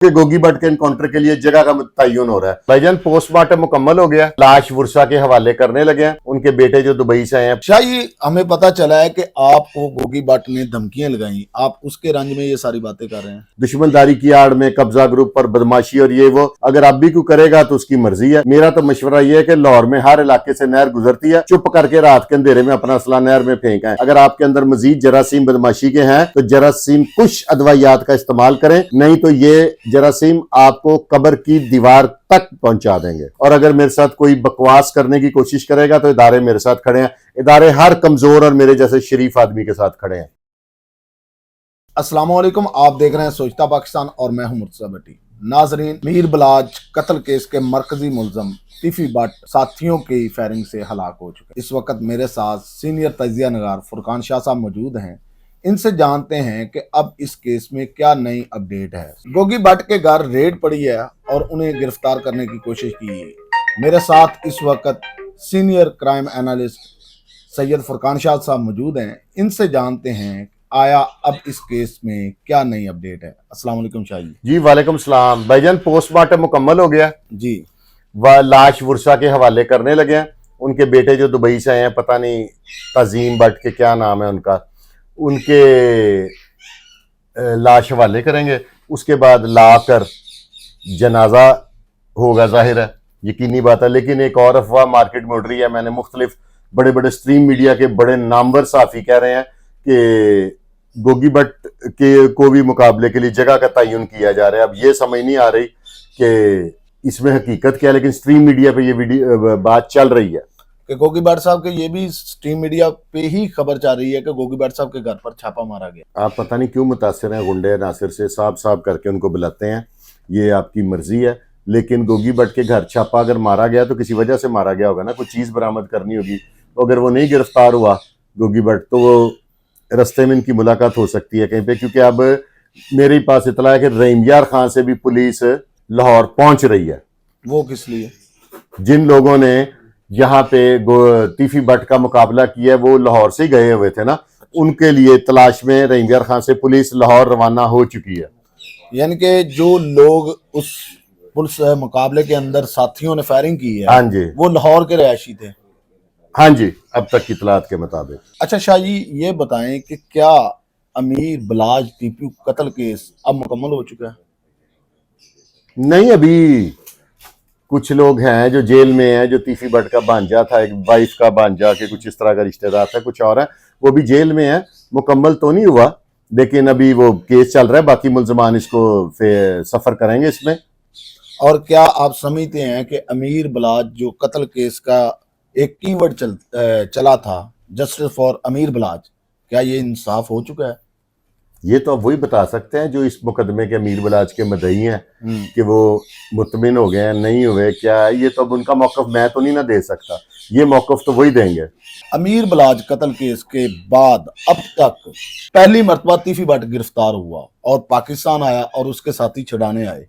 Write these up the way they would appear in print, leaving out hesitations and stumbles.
کہ गोगी भट्ट के एनकाउंटर के लिए जगह का तयन हो रहा है। भाईजान पोस्टमार्टम मुकम्मल हो गया, लाश वर्षा के हवाले करने लगे हैं। उनके बेटे जो दुबई से आए हैं। शाही हमें पता चला है कि आपको गोगी भट्ट ने धमकियां लगाई, आप उसके रंज में ये सारी बातें कर रहे हैं। दुश्मनदारी की आड़ में कब्जा ग्रुप पर बदमाशी और ये वो, अगर अब भी कोई करेगा तो उसकी मर्जी है। मेरा तो मशवरा ये है कि लाहौर में हर इलाके से नहर गुजरती है, चुप करके रात के अंधेरे में अपना असला नहर में फेंका है। अगर आपके अंदर मजीद जरासीम बदमाशी के हैं तो जरासीम कुछ अदवायात का इस्तेमाल करें, नहीं तो ये जरासीम आपको कब्र की दीवार तक पहुंचा देंगे। और अगर मेरे साथ कोई बकवास करने की कोशिश करेगा तो इदारे मेरे साथ खड़े हैं, इदारे हर कमजोर और मेरे जैसे शरीफ आदमी के साथ खड़े हैं। अस्सलाम वालेकुम, आप देख रहे हैं सोचता पाकिस्तान और मैं हूं मुर्तज़ा भट्टी। नाजरीन, मीर बलाज कत्ल केस के मरकजी मुलजम तीफी भट्ट साथियों की फायरिंग से हलाक हो चुके। इस वक्त मेरे साथ सीनियर तजिया नगार फुरकान शाह साहब मौजूद हैं। इनसे जानते हैं कि अब इस केस में क्या नई अपडेट है। गोगी भट्ट के घर रेड पड़ी है और उन्हें गिरफ्तार करने की कोशिश की है। मेरे साथ इस वक्त senior crime analyst Syed Furqan Shah साहब मौजूद हैं। इनसे जानते हैं आया अब इस केस में क्या नई अपडेट है। अस्सलाम वालेकुम शाह जी। जी वालेकुम सलाम। भाईजान पोस्टमार्टम मुकम्मल हो गया जी, वह लाश वर्षा के हवाले करने लगे हैं। उनके बेटे जो दुबई से आए हैं, पता नहीं तजीम भट्ट के क्या नाम है उनका, उनके लाश हवाले करेंगे। उसके बाद ला कर जनाजा होगा, जाहिर है, यकीनी बात है। लेकिन एक और अफवाह मार्केट में उड़ रही है, मैंने मुख्तलिफ बड़े बड़े स्ट्रीम मीडिया के बड़े नामवर साफी कह रहे हैं कि गोगी भट्ट के को भी मुकाबले के लिए जगह का तयन किया जा रहा है। अब ये समझ नहीं आ रही कि इसमें हकीकत क्या है, लेकिन स्ट्रीम मीडिया पे ये वीडियो बात चल रही है कि गोगी भट्ट साहब के, ये भी स्ट्रीम मीडिया पे ही खबर चल रही है कि गोगी भट्ट साहब के घर पर छापा मारा गया। आप पता नहीं क्यों मुतासिर हैं गुंडे नासिर से, साफ साफ करके उनको बुलाते हैं, ये आपकी मर्जी है। लेकिन गोगी भट्ट के घर छापा अगर मारा गया तो किसी वजह से मारा गया होगा ना, कोई चीज़ बरामद करनी होगी। तो अगर वो नहीं गिरफ्तार हुआ गोगी भट्ट, तो वो रस्ते में इनकी मुलाकात हो सकती है कहीं पे। क्योंकि अब मेरे पास इतला है कि रहीम यार खान से भी पुलिस लाहौर पहुंच रही है। वो किस लिए? जिन लोगों ने यहाँ पे तीफी भट्ट का मुकाबला किया है वो लाहौर से ही गए हुए थे ना, उनके लिए तलाश में रहीम यार खान से पुलिस लाहौर रवाना हो चुकी है। यानी कि जो लोग उस पुलिस मुकाबले के अंदर साथियों ने फायरिंग की है, हाँ जी, वो लाहौर के रहायशी थे। हाँ जी, अब तक की इतलात के मुताबिक। अच्छा शाह जी, ये बताएं कि क्या अमीर बलाज टीपी कत्ल केस अब मुकम्मल हो चुका है? नहीं, अभी कुछ लोग हैं जो जेल में हैं, जो तीफी भट्ट का भांजा था, एक वाइफ का भांजा के कुछ इस तरह का रिश्तेदार था, कुछ और है, वो भी जेल में है। मुकम्मल तो नहीं हुआ, लेकिन अभी वो केस चल रहा है। बाकी मुल्जमान इसको सफर करेंगे इसमें। और क्या आप समझते हैं कि अमीर बलाज जो कत्ल केस का एक कीवर्ड चला था, जस्टिस फॉर अमीर बलाज, क्या ये इंसाफ हो चुका है? ये तो अब वही बता सकते हैं जो इस मुकदमे के अमीर बलाज के मदई हैं कि वो मुतमिन हो गए हैं, नहीं हुए, क्या है। ये तो अब उनका मौकफ मैं तो नहीं ना दे सकता, ये मौकफ तो वही देंगे। अमीर बलाज कत्ल केस के बाद अब तक पहली मर्तबा तीफी भट्ट गिरफ्तार हुआ और पाकिस्तान आया और उसके साथी छुड़ाने आए।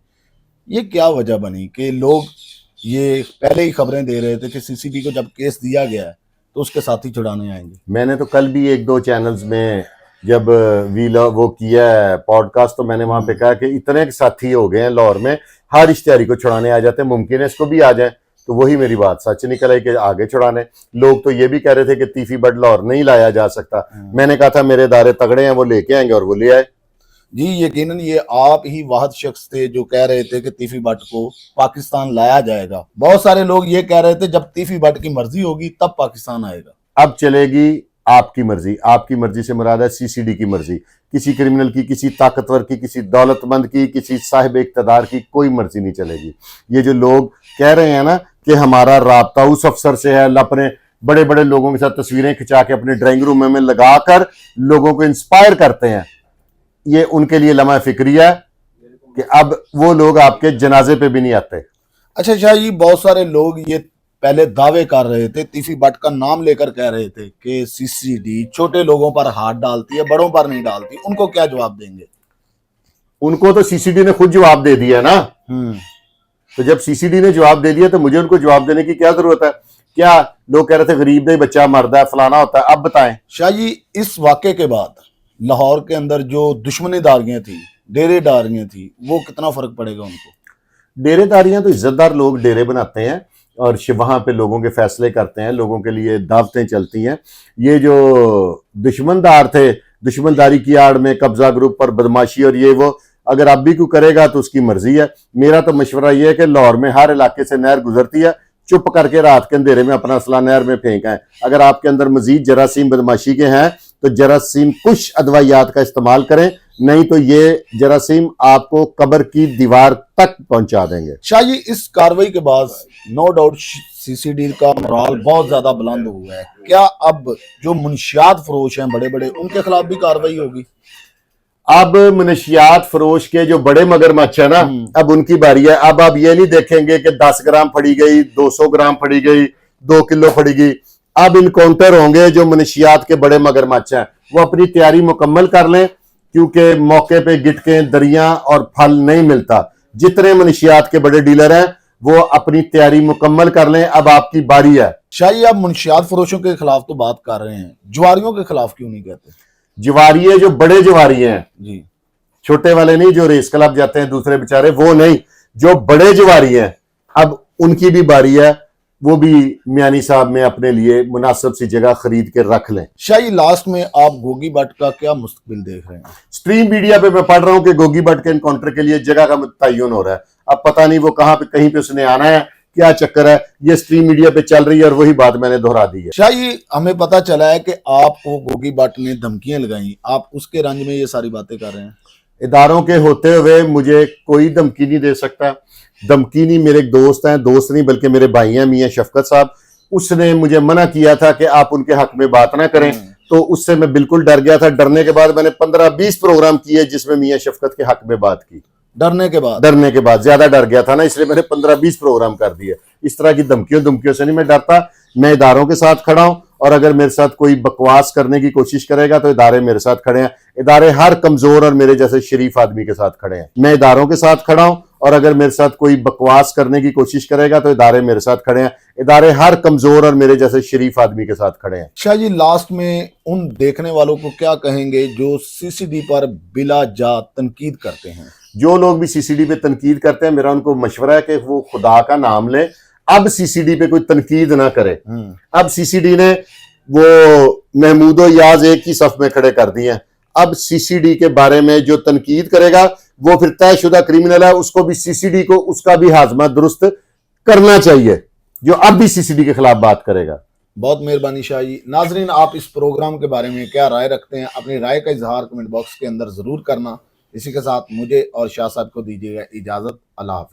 ये क्या वजह बनी कि लोग ये पहले ही खबरें दे रहे थे कि सीसीडी को जब केस दिया गया है तो उसके साथी छुड़ाने आएंगे? मैंने तो कल भी एक दो चैनल्स में जब वो किया है पॉडकास्ट, तो मैंने वहां पे कहा कि इतने साथी हो गए हैं लाहौर में, हर इश्तिहारी को छुड़ाने आ जाते हैं, मुमकिन है इसको भी आ जाए। तो वही मेरी बात सच निकल आई कि आगे छुड़ाने। लोग तो ये भी कह रहे थे कि तीफी भट्ट लाहौर नहीं लाया जा सकता। मैंने कहा था मेरे इदारे तगड़े हैं, वो लेके आएंगे, और वो ले आए। जी, यकीनन ये आप ही वाहिद शख्स थे जो कह रहे थे कि तीफी भट्ट को पाकिस्तान लाया जाएगा। बहुत सारे लोग ये कह रहे थे जब तीफी भट्ट की मर्जी होगी तब पाकिस्तान आएगा। अब चलेगी आपकी मर्जी। आपकी मर्जी से मुराद है सीसीडी की मर्जी। किसी क्रिमिनल की, किसी ताकतवर की, किसी दौलतमंद की, किसी साहिब इक़्तिदार की कोई मर्जी नहीं चलेगी। ये जो लोग कह रहे हैं ना कि हमारा राब्ता उस अफसर से है, अपने बड़े बड़े लोगों के साथ तस्वीरें खिंचा के अपने ड्राइंग रूम में लगाकर लोगों को इंस्पायर करते हैं, ये उनके लिए लम्हा फिक्रिया है कि अब वो लोग आपके जनाजे पे भी नहीं आते। अच्छा शाह जी, बहुत सारे लोग ये पहले दावे कर रहे थे, तीफी भट्ट का नाम लेकर कह रहे थे कि सीसीडी छोटे लोगों पर हाथ डालती है, बड़ों पर नहीं डालती। उनको क्या जवाब देंगे? उनको तो सीसीडी ने खुद जवाब दे दिया ना। तो जब सीसीडी ने जवाब दे दिया तो मुझे उनको जवाब देने की क्या जरूरत है? क्या लोग कह रहे थे गरीब नहीं बच्चा मरदा है, फलाना होता है, अब बताएं। शाह जी, इस वाक़े के बाद लाहौर के अंदर जो दुश्मनीदारियां थी, ڈیرے ڈاریاں تھی وہ کتنا فرق پڑے گا ان کو؟ ڈیرے داریاں تو عزت دار لوگ ڈیرے بناتے ہیں اور وہاں پہ لوگوں کے فیصلے کرتے ہیں، لوگوں کے لیے دعوتیں چلتی ہیں۔ یہ جو دشمن دار تھے، دشمن داری کی آڑ میں قبضہ گروپ پر بدماشی اور یہ وہ، اگر اب بھی کوئی کرے گا تو اس کی مرضی ہے۔ میرا تو مشورہ یہ ہے کہ لاہور میں ہر علاقے سے نہر گزرتی ہے، چپ کر کے رات کے اندھیرے میں اپنا اسلحہ نہر میں پھینکیں۔ اگر آپ کے اندر مزید جراثیم بدماشی کے ہیں تو جراثیم کش ادویات کا استعمال کریں، نہیں تو یہ جراثیم آپ کو قبر کی دیوار تک پہنچا دیں گے۔ شاہ جی اس کاروائی کے بعد نو ڈاؤٹ سی سی ڈی کا مرال بہت زیادہ بلند ہوا ہے، کیا اب جو منشیات فروش ہیں بڑے بڑے ان کے خلاف بھی کاروائی ہوگی؟ اب منشیات فروش کے جو بڑے مگرمچھ ہیں نا، اب ان کی باری ہے۔ اب آپ یہ نہیں دیکھیں گے کہ 10 گرام پھڑی گئی، 200 گرام پھڑی گئی، 2 کلو پھڑی گئی۔ اب انکاؤنٹر ہوں گے جو منشیات کے بڑے مگرمچھ ہیں، وہ اپنی تیاری مکمل کر لیں، کیونکہ موقع پہ گٹکیں دریاں اور پھل نہیں ملتا۔ جتنے منشیات کے بڑے ڈیلر ہیں وہ اپنی تیاری مکمل کر لیں، اب آپ کی باری ہے۔ شاہ جی آپ منشیات فروشوں کے خلاف تو بات کر رہے ہیں، جواریوں کے خلاف کیوں نہیں کہتے؟ جواریے جو بڑے جواریے ہیں، جی چھوٹے والے نہیں جو ریس کلب جاتے ہیں دوسرے بیچارے، وہ نہیں، جو بڑے جواری ہیں اب ان کی بھی باری ہے، وہ بھی میانی صاحب میں اپنے لیے مناسب سی جگہ خرید کے رکھ لیں۔ شاہ جی لاسٹ میں آپ گوگی بٹ کا کیا مستقبل دیکھ رہے ہیں؟ سٹریم میڈیا پہ میں پڑھ رہا ہوں کہ گوگی بٹ کے انکاؤنٹر کے لیے جگہ کا تعین ہو رہا ہے۔ اب پتہ نہیں وہ کہاں پہ کہیں پہ اس نے آنا ہے، کیا چکر ہے، یہ سٹریم میڈیا پہ چل رہی ہے اور وہی بات میں نے دہرا دی ہے۔ شاہ جی ہمیں پتہ چلا ہے کہ آپ کو گوگی بٹ نے دھمکیاں لگائیں، آپ اس کے رنج میں یہ ساری باتیں کر رہے ہیں؟ اداروں کے ہوتے ہوئے مجھے کوئی دھمکی نہیں دے سکتا۔ دھمکی نہیں، میرے ایک دوست ہیں، دوست نہیں بلکہ میرے بھائی ہیں، میاں شفقت صاحب، اس نے مجھے منع کیا تھا کہ آپ ان کے حق میں بات نہ کریں، تو اس سے میں بالکل ڈر گیا تھا۔ ڈرنے کے بعد میں نے 15-20 پروگرام کیے جس میں میاں شفقت کے حق میں بات کی۔ ڈرنے کے بعد زیادہ ڈر گیا تھا نا، اس لیے میں نے 15-20 پروگرام کر دیے۔ اس طرح کی دھمکیوں سے نہیں میں ڈرتا، میں اداروں کے ساتھ کھڑا ہوں، اور اگر میرے ساتھ کوئی بکواس کرنے کی کوشش کرے گا تو ادارے میرے ساتھ کھڑے ہیں۔ ادارے ہر کمزور اور میرے جیسے شریف آدمی کے ساتھ کھڑے ہیں۔ میں اداروں کے ساتھ کھڑا ہوں، اور اگر میرے ساتھ کوئی بکواس کرنے کی کوشش کرے گا تو ادارے میرے ساتھ کھڑے ہیں۔ ادارے ہر کمزور اور میرے جیسے شریف آدمی کے ساتھ کھڑے ہیں۔ شاہ جی لاسٹ میں ان دیکھنے والوں کو کیا کہیں گے جو سی سی ڈی پر بلا جا تنقید کرتے ہیں؟ جو لوگ بھی سی سی ڈی پہ تنقید کرتے ہیں، میرا ان کو مشورہ ہے کہ وہ خدا کا نام لیں، اب سی سی ڈی پہ کوئی تنقید نہ کرے۔ اب سی سی ڈی نے وہ محمود و یاز ایک ہی صف میں کھڑے کر دیے ہیں۔ اب سی سی ڈی کے بارے میں جو تنقید کرے گا وہ پھر طے شدہ کریمنل ہے، اس کو بھی سی سی ڈی کو اس کا بھی ہاضمہ درست کرنا چاہیے، جو اب بھی سی سی ڈی کے خلاف بات کرے گا۔ بہت مہربانی شاہ جی۔ ناظرین آپ اس پروگرام کے بارے میں کیا رائے رکھتے ہیں؟ اپنی رائے کا اظہار کمنٹ باکس کے اندر ضرور کرنا۔ اسی کے ساتھ مجھے اور شاہ صاحب کو دیجیے گا اجازت۔ اللہ حافظ۔